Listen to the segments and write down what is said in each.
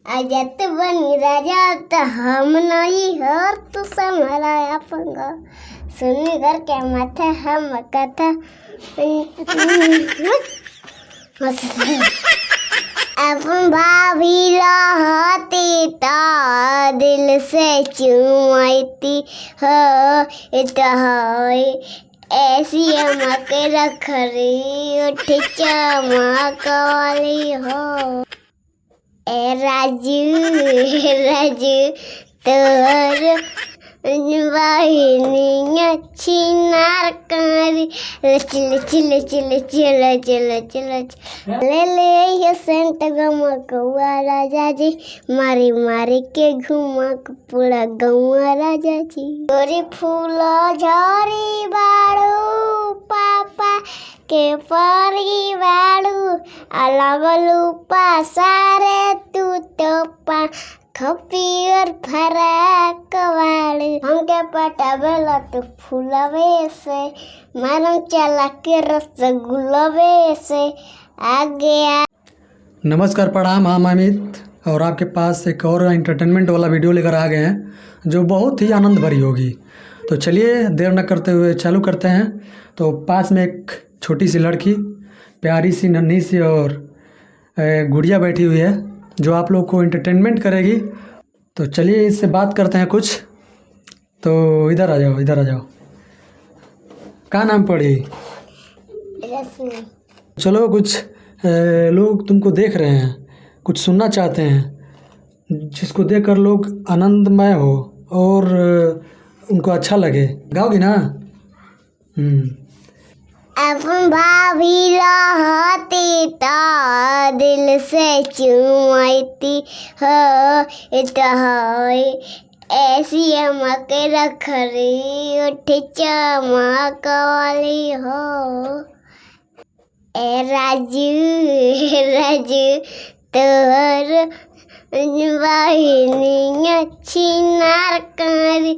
आजत बनी राजा तो हम नहीं हो तू संभलाया पंगा सुन घर के माथे हम कथा अपन भाभी रहती तो दिल से चुमाती हो ऐसी अमक रखरी उठ चमक वाली हो ए राजू तोर वाहिनी अच्छी नारकारी ले ये सेंट गमकवा राजा जी मारी मारी के घुमा पूरा गौवा राजा जी गोरी फूल झरी बाड़ू पापा के परी बाड़ू अलग लूपा सारे तू तो पा खपियर फराक वाली हमके पटावेला तो फूलवे से मारम चला के रसगुल्लवे से आगे नमस्कार, प्रणाम। हम अमित और आपके पास एक और एंटरटेनमेंट वाला वीडियो लेकर आ गए हैं जो बहुत ही आनंद भरी होगी। तो चलिए देर न करते हुए चालू करते हैं। तो पास में एक छोटी सी लड़की, प्यारी सी नन्ही सी और गुड़िया बैठी हुई है जो आप लोग को एंटरटेनमेंट करेगी। तो चलिए इससे बात करते हैं कुछ। तो इधर आ जाओ, इधर आ जाओ। क्या नाम पड़ी? चलो, कुछ लोग तुमको देख रहे हैं, कुछ सुनना चाहते हैं जिसको देखकर लोग आनंदमय हो और उनको अच्छा लगे। गाओगी ना? अपन भाभी रहती तो दिल से चुमाती हो ऐसी अमक रखरी उठ चमक वाली हो ए राजू तोर वाहिनी अच्छी नारकारी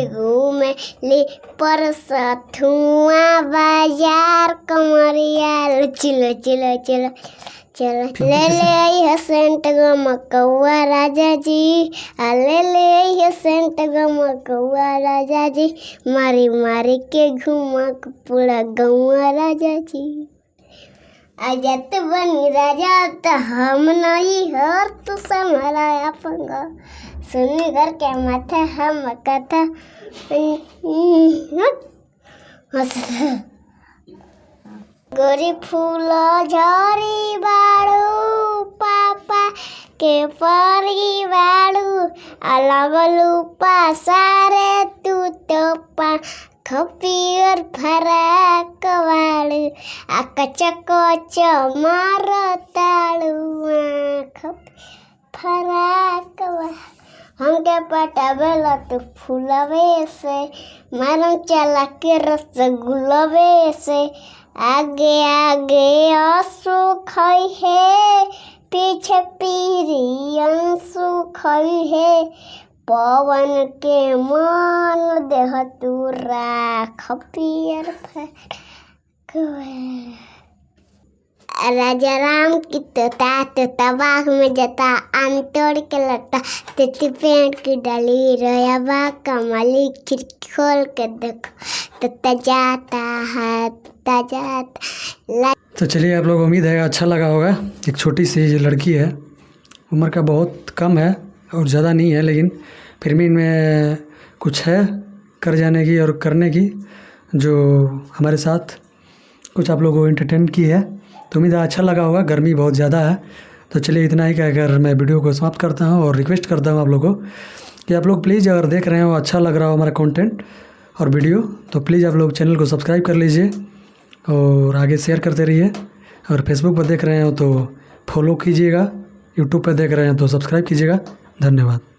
घूमे ले परसा धुआं बाजार कमरिया चलो ले सेंट गमकवा राजा जी ले सेंट गमकवा राजा जी मारी मारी के घुमा पूरा गौवा राजा जी आजत बनी राजा तो हम नहीं हो तू संभलाया पंगा सुन घर के माथे हम कथा गोरी फूल झरी बाड़ू पापा के परी बाड़ू अलग लूपा सारे तू तो पा खपियर फराक वालू कच कच मारो ताड़ू फराक हमके पटावेला तो फूलवे से मारम चला के रसगुल्लवे से आगे आगे आंसू खाई है पीछे पीरी आंसू खाई है पवन के मान देह तूरा खपियर राजा राम की तोता बाग में जाता आम तोड़ के लता तेती पेड़ की डाली रोया बाग कमली खिड़की खोल के देखो तोता जाता है तो चलिए, आप लोग उम्मीद है अच्छा लगा होगा। एक छोटी सी लड़की है, उम्र का बहुत कम है और ज़्यादा नहीं है, लेकिन फिर भी इनमें कुछ है कर जाने की और करने की, जो हमारे साथ कुछ आप लोगों को एंटरटेन की है। तो उम्मीद है अच्छा लगा होगा। गर्मी बहुत ज़्यादा है। तो चलिए इतना ही कहकर मैं वीडियो को समाप्त करता हूँ और रिक्वेस्ट करता हूँ आप लोगों को कि आप लोग प्लीज़ अगर देख रहे हो अच्छा लग रहा हो हमारा कंटेंट और वीडियो, तो प्लीज़ आप लोग चैनल को सब्सक्राइब कर लीजिए और आगे शेयर करते रहिए। और फेसबुक पर देख रहे हो तो फॉलो कीजिएगा, यूट्यूब पर देख रहे हैं तो सब्सक्राइब कीजिएगा। धन्यवाद।